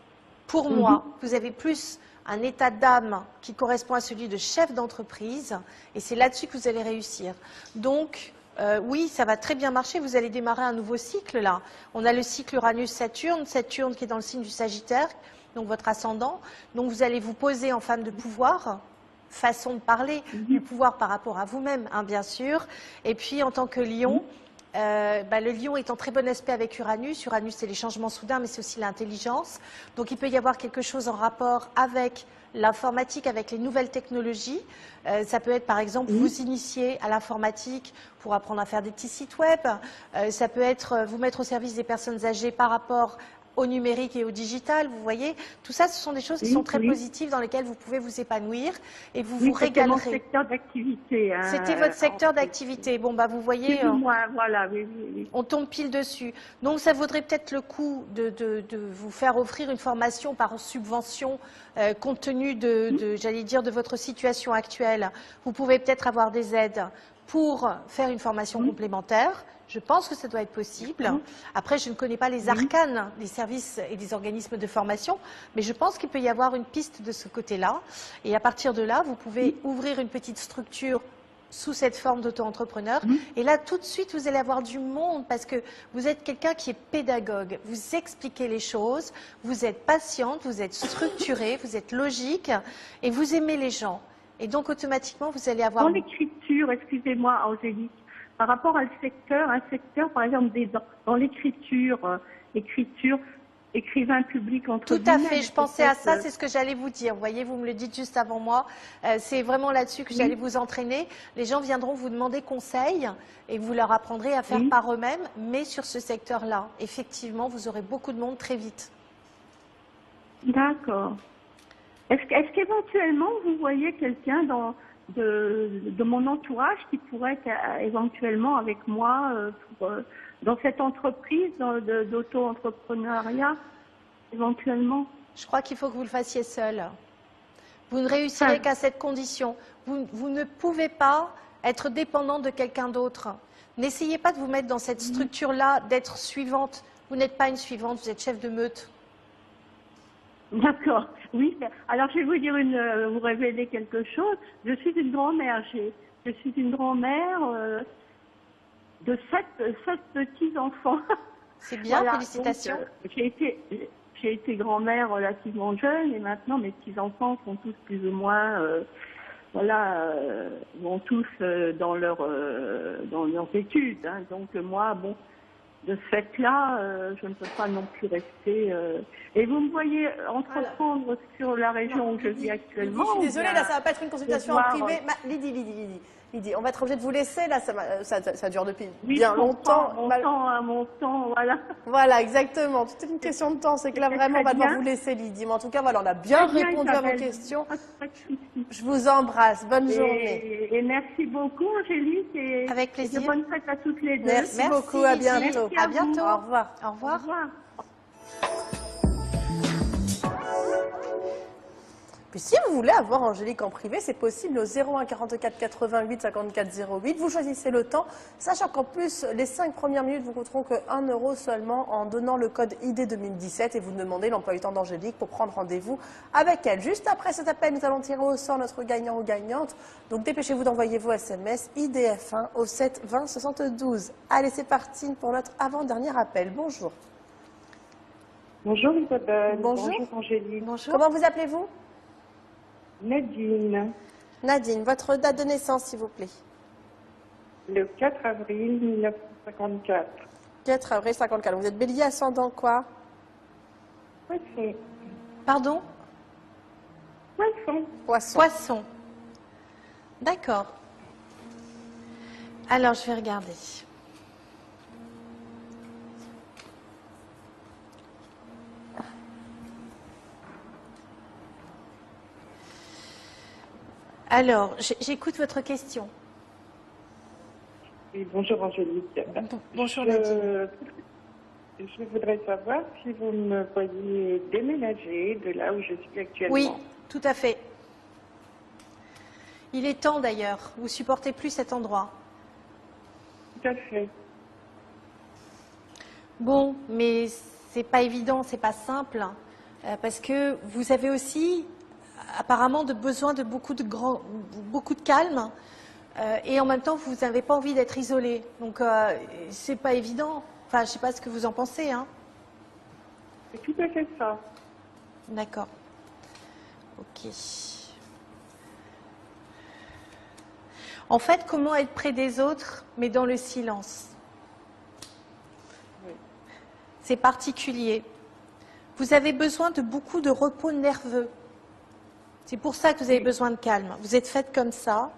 pour moi, vous avez plus un état d'âme qui correspond à celui de chef d'entreprise, et c'est là-dessus que vous allez réussir. Donc, oui, ça va très bien marcher, vous allez démarrer un nouveau cycle là. On a le cycle Uranus-Saturne, Saturne qui est dans le signe du Sagittaire, donc votre ascendant. Donc vous allez vous poser en femme de pouvoir, façon de parler, du pouvoir par rapport à vous-même, hein, bien sûr. Et puis en tant que lion, le lion est en très bon aspect avec Uranus. Uranus, c'est les changements soudains, mais c'est aussi l'intelligence. Donc, il peut y avoir quelque chose en rapport avec l'informatique, avec les nouvelles technologies. Ça peut être, par exemple, vous initier à l'informatique pour apprendre à faire des petits sites web. Ça peut être vous mettre au service des personnes âgées par rapport au numérique et au digital, vous voyez. Tout ça, ce sont des choses qui sont très positives dans lesquelles vous pouvez vous épanouir et vous vous régalerez. C'était mon secteur d'activité. Hein, c'était votre secteur d'activité. Bon, bah, vous voyez, voilà, on tombe pile dessus. Donc, ça vaudrait peut-être le coup de vous faire offrir une formation par subvention compte tenu j'allais dire, de votre situation actuelle. Vous pouvez peut-être avoir des aides pour faire une formation complémentaire. Je pense que ça doit être possible. Après, je ne connais pas les arcanes des services et des organismes de formation, mais je pense qu'il peut y avoir une piste de ce côté-là. Et à partir de là, vous pouvez ouvrir une petite structure sous cette forme d'auto-entrepreneur. Et là, tout de suite, vous allez avoir du monde parce que vous êtes quelqu'un qui est pédagogue. Vous expliquez les choses, vous êtes patiente, vous êtes structurée, vous êtes logique et vous aimez les gens. Et donc, automatiquement, vous allez avoir... Dans l'écriture, excusez-moi, Angélique, par rapport à un secteur, par exemple, dans l'écriture, écrivain public entre Tout à fait, je pensais à ça, c'est ce que j'allais vous dire. Vous voyez, vous me le dites juste avant moi. C'est vraiment là-dessus que j'allais vous entraîner. Les gens viendront vous demander conseil et vous leur apprendrez à faire par eux-mêmes, mais sur ce secteur-là. Effectivement, vous aurez beaucoup de monde très vite. D'accord. Est-ce qu'éventuellement, vous voyez quelqu'un de mon entourage qui pourrait être éventuellement avec moi dans cette entreprise d'auto-entrepreneuriat, éventuellement? Je crois qu'il faut que vous le fassiez seul. Vous ne réussirez qu'à cette condition. Vous ne pouvez pas être dépendant de quelqu'un d'autre. N'essayez pas de vous mettre dans cette structure-là, d'être suivante. Vous n'êtes pas une suivante, vous êtes chef de meute. D'accord, oui. Alors, je vais vous dire vous révéler quelque chose. Je suis une grand-mère. Je suis une grand-mère de 7 petits-enfants. C'est bien, voilà, félicitations. Donc, j'ai été grand-mère relativement jeune et maintenant mes petits-enfants sont tous plus ou moins, vont tous dans leurs études. Hein. Donc, moi, bon... De ce fait-là, je ne peux pas non plus rester. Et vous me voyez entreprendre sur la région où je vis actuellement. Je suis désolée, là, ça va pas être une consultation en privé. Lydie, on va être obligé de vous laisser. Là, ça dure depuis bien longtemps. Mon temps, voilà. Voilà, exactement. Tout est une question de temps. C'est que là, vraiment, on va devoir vous laisser, Lydie. Mais en tout cas, voilà, on a bien répondu à vos questions. Je vous embrasse. Bonne journée. Et merci beaucoup, Angélique. Et avec plaisir. Et de bonnes fêtes à toutes les deux. Merci beaucoup. À bientôt. À bientôt. Au revoir. Au revoir. Au revoir. Puis si vous voulez avoir Angélique en privé, c'est possible au 01 44 88 54 08. Vous choisissez le temps, sachant qu'en plus, les 5 premières minutes vous coûteront que 1 € seulement en donnant le code ID 2017 et vous demandez l'emploi du temps d'Angélique pour prendre rendez-vous avec elle. Juste après cet appel, nous allons tirer au sort notre gagnant ou gagnante. Donc dépêchez-vous d'envoyer vos SMS IDF1 au 7 20 72. Allez, c'est parti pour notre avant-dernier appel. Bonjour. Bonjour Isabelle. Bonjour. Bonjour Angélique. Bonjour. Comment vous appelez-vous? Nadine. Nadine, votre date de naissance, s'il vous plaît. Le 4 avril 1954. 4 avril 54. Vous êtes bélier ascendant quoi? Poisson. Pardon? Poisson. Poisson. Poisson. D'accord. Alors, je vais regarder. Alors, j'écoute votre question. Oui, bonjour Angélique. Bonjour Nadine. Je voudrais savoir si vous me voyez déménager de là où je suis actuellement. Oui, tout à fait. Il est temps d'ailleurs. Vous supportez plus cet endroit. Tout à fait. Bon, mais c'est pas évident, c'est pas simple, parce que vous avez aussi apparemment besoin de beaucoup de calme, et en même temps vous n'avez pas envie d'être isolé. Donc c'est pas évident. Enfin, je sais pas ce que vous en pensez, hein. C'est tout à fait ça. D'accord. Ok. En fait, comment être près des autres, mais dans le silence? Oui. C'est particulier. Vous avez besoin de beaucoup de repos nerveux. C'est pour ça que vous avez besoin de calme. Vous êtes faite comme ça.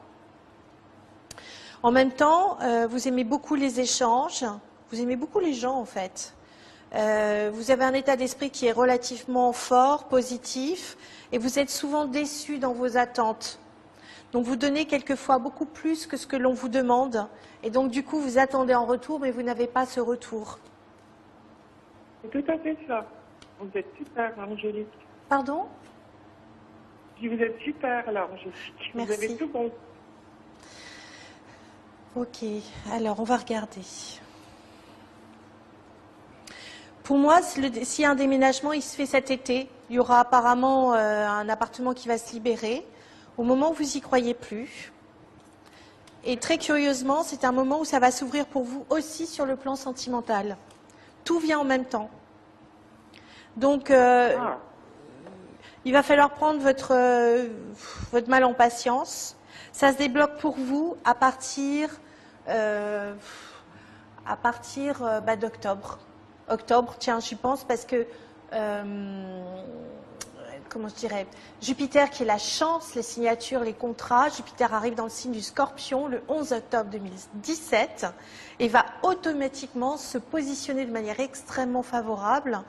En même temps, vous aimez beaucoup les échanges. Vous aimez beaucoup les gens, en fait. Vous avez un état d'esprit qui est relativement fort, positif, et vous êtes souvent déçu dans vos attentes. Donc, vous donnez quelquefois beaucoup plus que ce que l'on vous demande, et donc, du coup, vous attendez en retour, mais vous n'avez pas ce retour. C'est tout à fait ça. Vous êtes super, Angélique. Pardon? Vous êtes super, là, Angélique. Vous Merci. avez tout bon. Ok, alors, on va regarder. Pour moi, s'il y a un déménagement, il se fait cet été. Il y aura apparemment un appartement qui va se libérer. Au moment où vous n'y croyez plus. Et très curieusement, c'est un moment où ça va s'ouvrir pour vous aussi sur le plan sentimental. Tout vient en même temps. Donc, il va falloir prendre votre mal en patience. Ça se débloque pour vous à partir d'octobre. Octobre, tiens, j'y pense parce que, comment je dirais, Jupiter qui est la chance, les signatures, les contrats, Jupiter arrive dans le signe du Scorpion le 11 octobre 2017 et va automatiquement se positionner de manière extrêmement favorable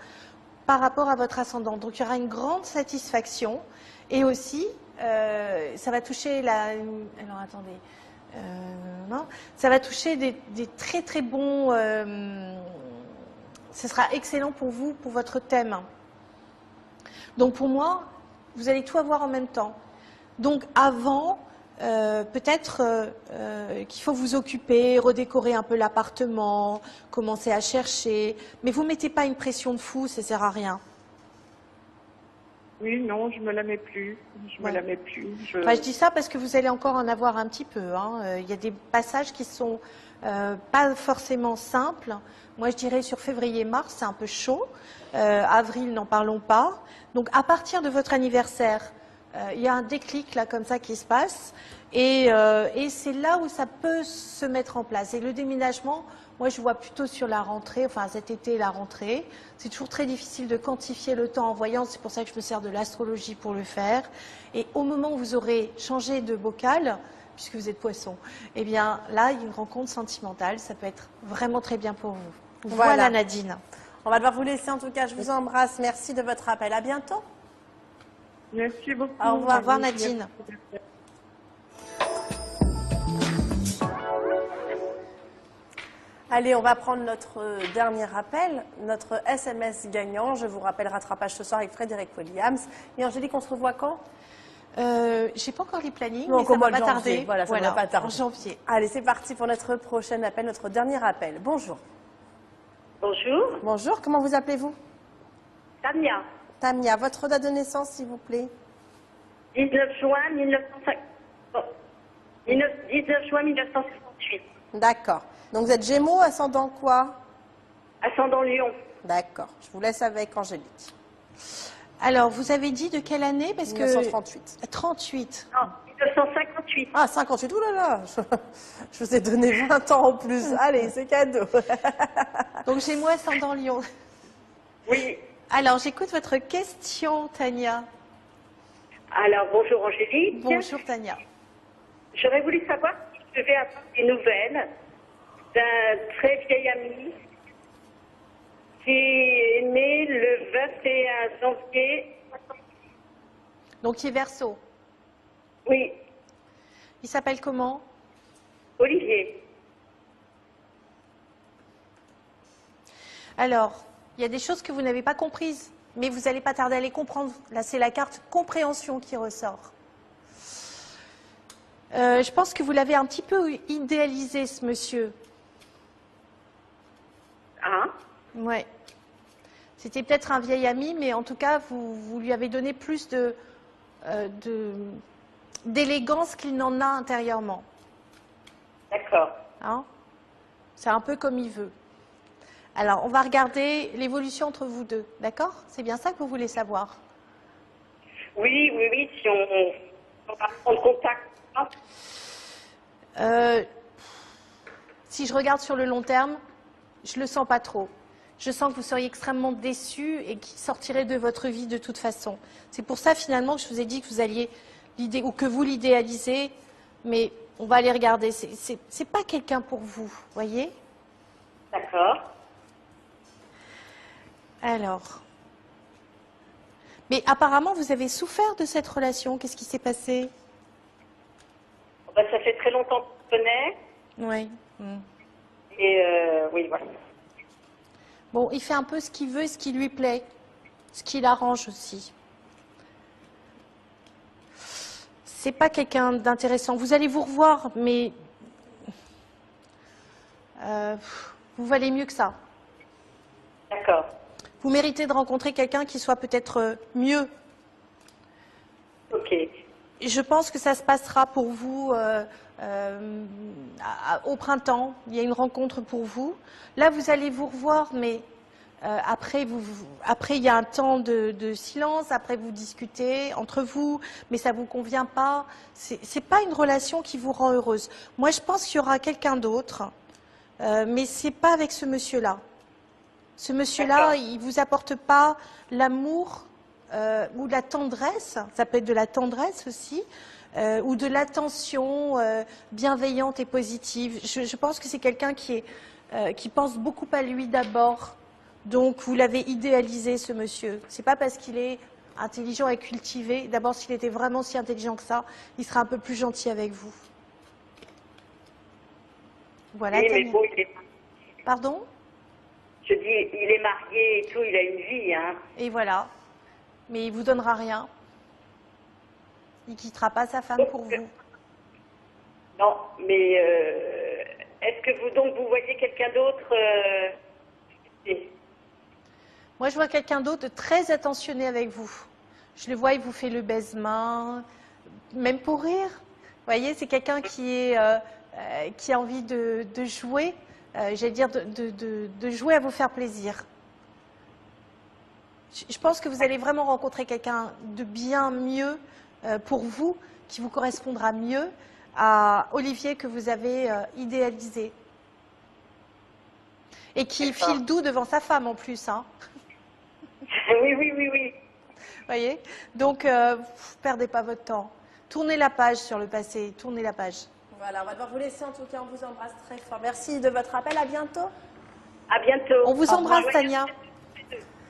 par rapport à votre ascendant. Donc il y aura une grande satisfaction et aussi, ça va toucher alors attendez, non, ça va toucher des très très bons... ce sera excellent pour vous, pour votre thème. Donc pour moi, vous allez tout avoir en même temps. Donc avant, peut-être qu'il faut vous occuper, redécorer un peu l'appartement, commencer à chercher, mais vous ne mettez pas une pression de fou, ça ne sert à rien. Oui, non, je me la mets plus. Je me la mets plus. Enfin, je dis ça parce que vous allez encore en avoir un petit peu. Hein. Il y a des passages qui sont pas forcément simples. Moi, je dirais sur février-mars, c'est un peu chaud. Avril, n'en parlons pas. Donc, à partir de votre anniversaire, il y a un déclic là comme ça qui se passe. Et c'est là où ça peut se mettre en place. Et le déménagement, moi, je vois plutôt sur la rentrée, enfin cet été, la rentrée. C'est toujours très difficile de quantifier le temps en voyance. C'est pour ça que je me sers de l'astrologie pour le faire. Et au moment où vous aurez changé de bocal, puisque vous êtes poisson, eh bien là, il y a une rencontre sentimentale. Ça peut être vraiment très bien pour vous. Voilà Nadine. On va devoir vous laisser en tout cas. Je vous embrasse. Merci de votre appel. À bientôt. Merci beaucoup. Au revoir. Au revoir Nadine. Allez, on va prendre notre dernier appel, notre SMS gagnant. Je vous rappelle, rattrapage ce soir avec Frédéric Williams. Et Angélique, on se revoit quand? J'ai pas encore les plannings, Donc, mais ça au mois va de pas janvier. tarder. Voilà, ça va pas tarder. En janvier. Allez, c'est parti pour notre prochain appel, notre dernier appel. Bonjour. Bonjour, Bonjour, comment vous appelez-vous? Tania, Tamia, votre date de naissance, s'il vous plaît? 19 juin 1968. D'accord. Donc vous êtes Gémeaux, ascendant quoi? Ascendant Lion. D'accord, je vous laisse avec Angélique. Alors, vous avez dit de quelle année? Parce que 1938. 38. Non, 1958. Ah, 58, oulala, je vous ai donné 20 ans en plus. Allez, c'est cadeau. Donc, j'ai moi ascendant Lion. Oui. Alors, j'écoute votre question, Tania. Alors, bonjour Angélique. Bonjour, Tania. J'aurais voulu savoir si je devais avoir des nouvelles d'un très vieil ami qui est né le 21 janvier. Donc, il est Verseau. Oui, Il s'appelle comment? Olivier. Alors, il y a des choses que vous n'avez pas comprises, mais vous n'allez pas tarder à les comprendre. Là, c'est la carte compréhension qui ressort. Je pense que vous l'avez un petit peu idéalisé, ce monsieur. Hein? Ouais. C'était peut-être un vieil ami, mais en tout cas, vous lui avez donné plus d'élégance qu'il n'en a intérieurement. D'accord. Hein? C'est un peu comme il veut. Alors, on va regarder l'évolution entre vous deux, d'accord? C'est bien ça que vous voulez savoir? Oui, si on va prendre contact. Si je regarde sur le long terme, je le sens pas trop. Je sens que vous seriez extrêmement déçu et qu'il sortirait de votre vie de toute façon. C'est pour ça finalement que je vous ai dit que vous alliez ou que vous l'idéalisez, mais on va aller regarder. C'est pas quelqu'un pour vous, voyez? D'accord. Alors. Mais apparemment, vous avez souffert de cette relation. Qu'est-ce qui s'est passé? Ben, ça fait très longtemps qu'on se connaît. Oui. Et oui, voilà. Bon, il fait un peu ce qu'il veut et ce qui lui plaît, ce qui l'arrange aussi. C'est pas quelqu'un d'intéressant. Vous allez vous revoir, mais vous valez mieux que ça. D'accord. Vous méritez de rencontrer quelqu'un qui soit peut-être mieux. Ok. Je pense que ça se passera pour vous au printemps. Il y a une rencontre pour vous. Là, vous allez vous revoir, mais après, il y a un temps de silence. Après, vous discutez entre vous, mais ça vous convient pas. C'est pas une relation qui vous rend heureuse. Moi, je pense qu'il y aura quelqu'un d'autre, mais c'est pas avec ce monsieur-là. Ce monsieur-là, il vous apporte pas l'amour. Ou de la tendresse, ça peut être de la tendresse aussi, ou de l'attention bienveillante et positive. Je pense que c'est quelqu'un qui pense beaucoup à lui d'abord. Donc vous l'avez idéalisé, ce monsieur. C'est pas parce qu'il est intelligent et cultivé. D'abord, s'il était vraiment si intelligent que ça, il serait un peu plus gentil avec vous. Voilà. Oui, mais bon, il est... Pardon? Je dis, il est marié et tout, il a une vie, hein. Et voilà. Mais il ne vous donnera rien. Il ne quittera pas sa femme pour vous. Non, mais est-ce que vous voyez quelqu'un d'autre Moi, je vois quelqu'un d'autre de très attentionné avec vous. Je le vois, il vous fait le baise-main, même pour rire. Vous voyez, c'est quelqu'un qui a envie de jouer, j'allais dire de jouer à vous faire plaisir. Je pense que vous allez vraiment rencontrer quelqu'un de bien mieux pour vous, qui vous correspondra mieux à Olivier que vous avez idéalisé. Et qui file doux devant sa femme en plus. Hein. Oui. Vous voyez? Donc, perdez pas votre temps. Tournez la page sur le passé, tournez la page. Voilà, on va devoir vous laisser en tout cas, on vous embrasse très fort. Merci de votre appel, à bientôt. À bientôt. On vous embrasse, Tania.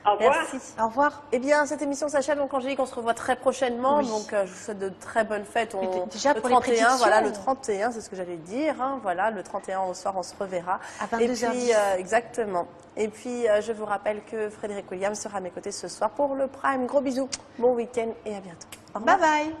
Au revoir. Merci. Au revoir. Eh bien, cette émission s'achève, donc Angélique, on se revoit très prochainement. Oui. Donc, je vous souhaite de très bonnes fêtes. Déjà le pour les 31, prédictions. voilà, le 31, c'est ce que j'allais dire. Hein, voilà, le 31 au soir, on se reverra. À 22h10. Et puis, exactement. Et puis, je vous rappelle que Frédéric Williams sera à mes côtés ce soir pour le Prime. Gros bisous, bon week-end et à bientôt. Au revoir. Bye bye.